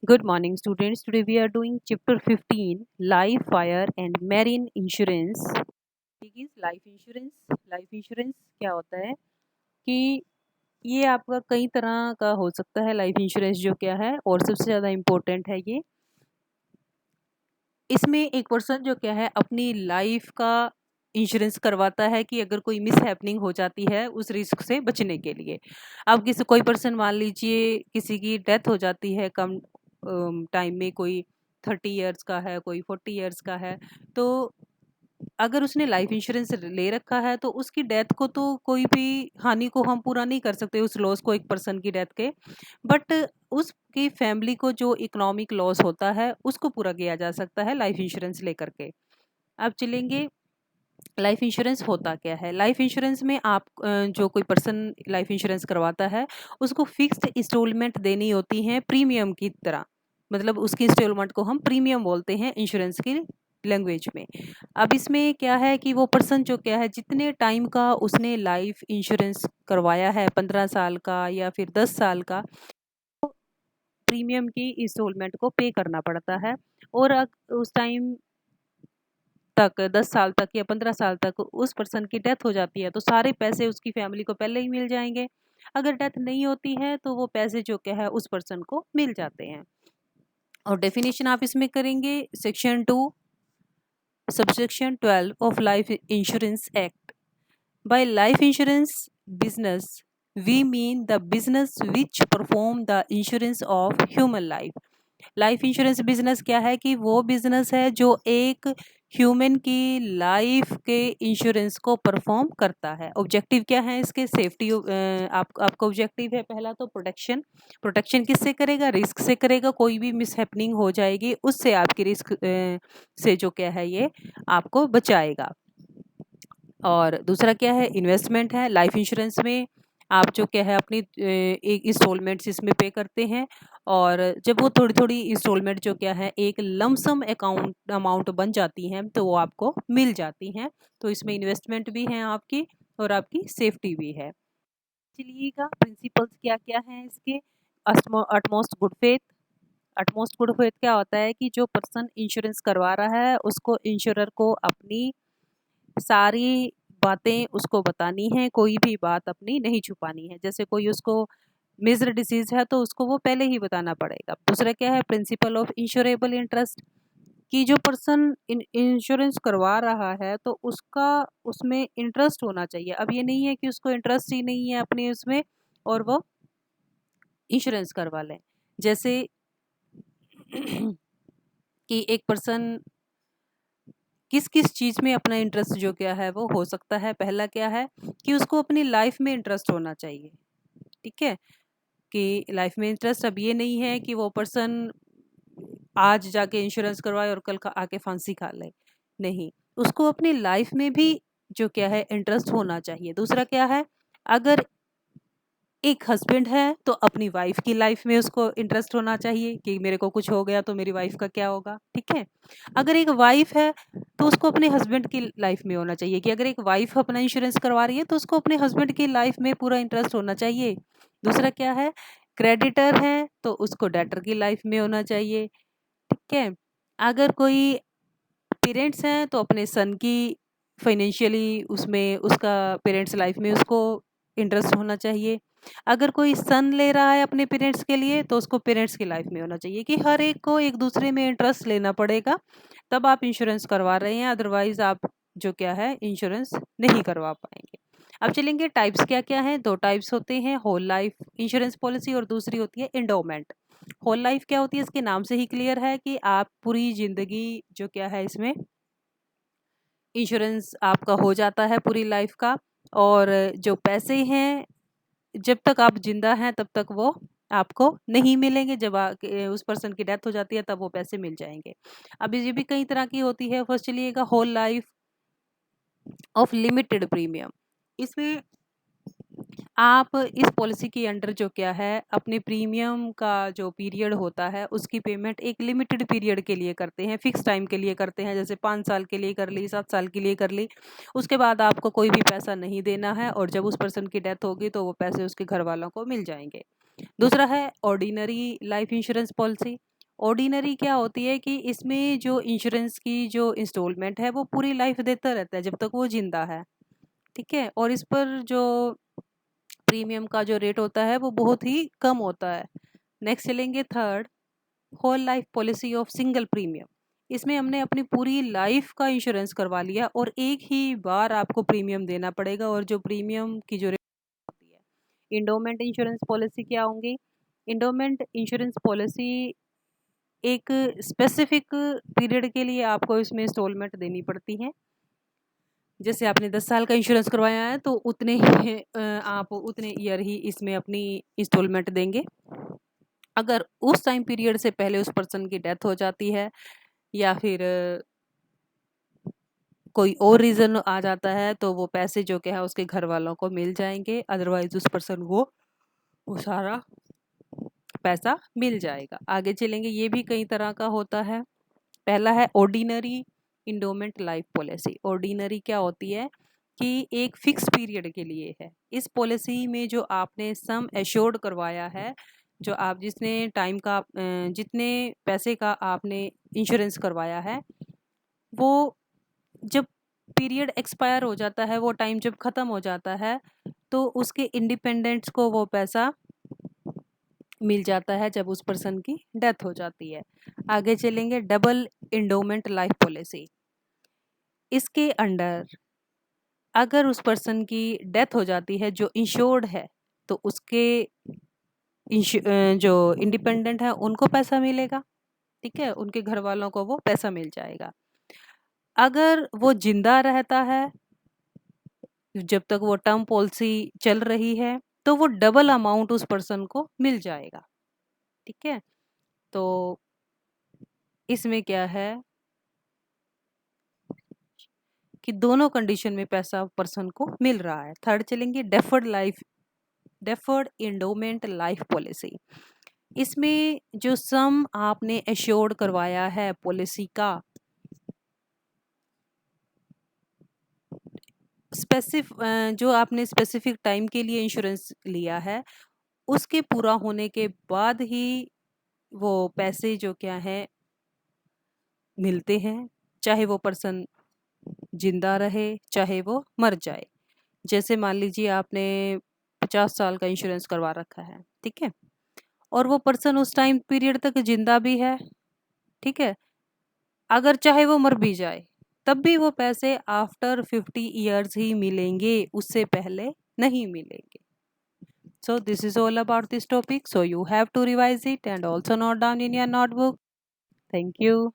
Good morning, students. Today we are doing chapter 15 Life, Fire and Marine Insurance. देखिए life insurance क्या होता है कि ये आपका कई तरह का हो सकता है। लाइफ इंश्योरेंस जो क्या है और सबसे ज़्यादा इम्पोर्टेंट है ये। इसमें एक पर्सन जो क्या है अपनी लाइफ का इंश्योरेंस करवाता है कि अगर कोई मिस हैपनिंग हो जाती है उस रिस्क से बचने के लिए। अब किसी कोई पर्सन मान लीजिए किसी की डेथ हो जाती है कम टाइम में, कोई 30 ईयर्स का है, कोई 40 ईयर्स का है, तो अगर उसने लाइफ इंश्योरेंस ले रखा है तो उसकी डेथ को तो कोई भी हानि को हम पूरा नहीं कर सकते, उस लॉस को, एक पर्सन की डेथ के। बट उसकी फैमिली को जो इकोनॉमिक लॉस होता है उसको पूरा किया जा सकता है लाइफ इंश्योरेंस लेकर के। अब चलेंगे लाइफ इंश्योरेंस होता क्या है। लाइफ इंश्योरेंस में आप जो कोई पर्सन लाइफ इंश्योरेंस करवाता है उसको फिक्स्ड इंस्टॉलमेंट देनी होती है प्रीमियम की तरह। मतलब उसकी इंस्टॉलमेंट को हम प्रीमियम बोलते हैं इंश्योरेंस की लैंग्वेज में। अब इसमें क्या है कि वो पर्सन जो क्या है जितने टाइम का उसने लाइफ इंश्योरेंस करवाया है, 15 साल का या फिर 10 साल का, प्रीमियम की इंस्टॉलमेंट को पे करना पड़ता है। और उस टाइम तक 10 साल तक या 15 साल तक उस पर्सन की डेथ हो जाती है तो सारे पैसे उसकी फैमिली को पहले ही मिल जाएंगे। अगर डेथ नहीं होती है तो वो पैसे जो क्या है उस पर्सन को मिल जाते हैं। और डेफिनेशन आप इसमें करेंगे section 2 subsection 12 of life insurance act. Bye life insurance business we mean the business which perform the insurance of human life। Life insurance business क्या है कि वो बिजनेस है जो एक ह्यूमन की लाइफ के इंश्योरेंस को परफॉर्म करता है। ऑब्जेक्टिव क्या है इसके? सेफ्टी। आपका ऑब्जेक्टिव है पहला तो प्रोटेक्शन। प्रोटेक्शन किससे करेगा? रिस्क से करेगा। कोई भी मिस हैपनिंग हो जाएगी उससे आपकी रिस्क से जो क्या है ये आपको बचाएगा। और दूसरा क्या है? इन्वेस्टमेंट है। लाइफ इंश्योरेंस में आप जो क्या है अपनी एक इंस्टॉलमेंट्स इसमें पे करते हैं, और जब वो थोड़ी थोड़ी इंस्टॉलमेंट जो क्या है एक लमसम अमाउंट बन जाती हैं तो वो आपको मिल जाती हैं। तो इसमें इन्वेस्टमेंट भी है आपकी और आपकी सेफ्टी भी है। चलिएगा प्रिंसिपल्स क्या क्या हैं इसके। Utmost good faith. Utmost good faith क्या होता है कि जो पर्सन इंश्योरेंस करवा रहा है उसको इंश्योरर को अपनी सारी बातें उसको बतानी है, कोई भी बात अपनी नहीं छुपानी है। जैसे कोई उसको मेजर डिसीज है तो उसको वो पहले ही बताना पड़ेगा। दूसरा क्या है? प्रिंसिपल ऑफ इंश्योरेबल इंटरेस्ट, कि जो पर्सन इंश्योरेंस करवा रहा है तो उसका उसमें इंटरेस्ट होना चाहिए। अब ये नहीं है कि उसको इंटरेस्ट ही नहीं है अपने उसमें और वो इंश्योरेंस करवा लें। जैसे कि एक पर्सन किस किस चीज़ में अपना इंटरेस्ट जो क्या है वो हो सकता है। पहला क्या है कि उसको अपनी लाइफ में इंटरेस्ट होना चाहिए। ठीक है, कि लाइफ में इंटरेस्ट। अब ये नहीं है कि वो पर्सन आज जाके इंश्योरेंस करवाए और कल आके फांसी खा ले। नहीं, उसको अपनी लाइफ में भी जो क्या है इंटरेस्ट होना चाहिए। दूसरा क्या है? अगर एक हस्बैंड है तो अपनी वाइफ की लाइफ में उसको इंटरेस्ट होना चाहिए कि मेरे को कुछ हो गया तो मेरी वाइफ का क्या होगा। ठीक है, अगर एक वाइफ है तो उसको अपने हस्बैंड की लाइफ में होना चाहिए कि अगर एक वाइफ अपना इंश्योरेंस करवा रही है तो उसको अपने हस्बैंड की लाइफ में पूरा इंटरेस्ट होना चाहिए। दूसरा क्या है? क्रेडिटर है तो उसको डेटर की लाइफ में होना चाहिए। ठीक है, अगर कोई पेरेंट्स हैं तो अपने सन की फाइनेंशियली उसमें उसका पेरेंट्स लाइफ में उसको इंटरेस्ट होना चाहिए। अगर कोई सन ले रहा है अपने पेरेंट्स के लिए तो उसको पेरेंट्स की लाइफ में होना चाहिए। कि हर एक को एक दूसरे में इंटरेस्ट लेना पड़ेगा तब आप इंश्योरेंस करवा रहे हैं, अदरवाइज आप जो क्या है इंश्योरेंस नहीं करवा पाएंगे। अब चलेंगे टाइप्स क्या क्या हैं। दो टाइप्स होते हैं, होल लाइफ इंश्योरेंस पॉलिसी और दूसरी होती है इंडोमेंट। होल लाइफ क्या होती है? इसके नाम से ही क्लियर है कि आप पूरी जिंदगी जो क्या है इसमें इंश्योरेंस आपका हो जाता है पूरी लाइफ का। और जो पैसे हैं जब तक आप जिंदा हैं तब तक वो आपको नहीं मिलेंगे। जब उस पर्सन की डेथ हो जाती है तब वो पैसे मिल जाएंगे। अब ये भी कई तरह की होती है। फर्स्ट चलिएगा whole life of limited premium. इसमें आप इस पॉलिसी के अंडर जो क्या है अपने प्रीमियम का जो पीरियड होता है उसकी पेमेंट एक लिमिटेड पीरियड के लिए करते हैं, फिक्स टाइम के लिए करते हैं। जैसे 5 साल के लिए कर ली, 7 साल के लिए कर ली, उसके बाद आपको कोई भी पैसा नहीं देना है और जब उस पर्सन की डेथ होगी तो वो पैसे उसके घर वालों को मिल जाएंगे। दूसरा है ordinary life insurance policy. Ordinary क्या होती है कि इसमें जो इंश्योरेंस की जो इंस्टॉलमेंट है वो पूरी लाइफ देता रहता है जब तक वो जिंदा है, ठीक है। और इस पर जो प्रीमियम का जो रेट होता है वो बहुत ही कम होता है। नेक्स्ट चलेंगे third, whole life policy of single premium. इसमें हमने अपनी पूरी लाइफ का इंश्योरेंस करवा लिया और एक ही बार आपको प्रीमियम देना पड़ेगा, और जो प्रीमियम की जो रेट होती है। इंडोमेंट इंश्योरेंस पॉलिसी क्या होंगी? इंडोमेंट इंश्योरेंस पॉलिसी एक स्पेसिफिक पीरियड के लिए आपको इसमें इंस्टॉलमेंट देनी पड़ती है। जैसे आपने 10 साल का इंश्योरेंस करवाया है तो उतने ही आप उतने ईयर ही इसमें अपनी इंस्टॉलमेंट देंगे। अगर उस टाइम पीरियड से पहले उस पर्सन की डेथ हो जाती है या फिर कोई और रीज़न आ जाता है तो वो पैसे जो क्या है उसके घर वालों को मिल जाएंगे, अदरवाइज उस पर्सन को वो सारा पैसा मिल जाएगा। आगे चलेंगे, ये भी कई तरह का होता है। पहला है ordinary endowment life policy. Ordinary क्या होती है कि एक फिक्स पीरियड के लिए है। इस पॉलिसी में जो आपने सम एश्योर्ड करवाया है, जो आप जितने टाइम का जितने पैसे का आपने इंश्योरेंस करवाया है, वो जब पीरियड एक्सपायर हो जाता है, वो टाइम जब ख़त्म हो जाता है, तो उसके इंडिपेंडेंट्स को वो पैसा मिल जाता है जब उस पर्सन की डेथ हो जाती है। आगे चलेंगे, डबल इंडोमेंट लाइफ पॉलिसी। इसके अंडर अगर उस पर्सन की डेथ हो जाती है जो इंश्योर्ड है, तो उसके जो इंडिपेंडेंट है उनको पैसा मिलेगा, ठीक है, उनके घर वालों को वो पैसा मिल जाएगा। अगर वो जिंदा रहता है जब तक वो टर्म पॉलिसी चल रही है, तो वो डबल अमाउंट उस पर्सन को मिल जाएगा, ठीक है। तो इसमें क्या है कि दोनों कंडीशन में पैसा पर्सन को मिल रहा है। थर्ड चलेंगे, डेफर्ड इंडोमेंट लाइफ पॉलिसी। इसमें जो सम आपने एश्योर्ड करवाया है पॉलिसी का, जो आपने स्पेसिफिक टाइम के लिए इंश्योरेंस लिया है, उसके पूरा होने के बाद ही वो पैसे जो क्या है मिलते हैं, चाहे वो पर्सन जिंदा रहे चाहे वो मर जाए। जैसे मान लीजिए आपने 50 साल का इंश्योरेंस करवा रखा है, ठीक है, और वो पर्सन उस टाइम पीरियड तक जिंदा भी है, ठीक है, अगर चाहे वो मर भी जाए तब भी वो पैसे आफ्टर 50 years ही मिलेंगे, उससे पहले नहीं मिलेंगे। So this is all about this topic. So you have to revise it and also note down in your notebook. Thank you.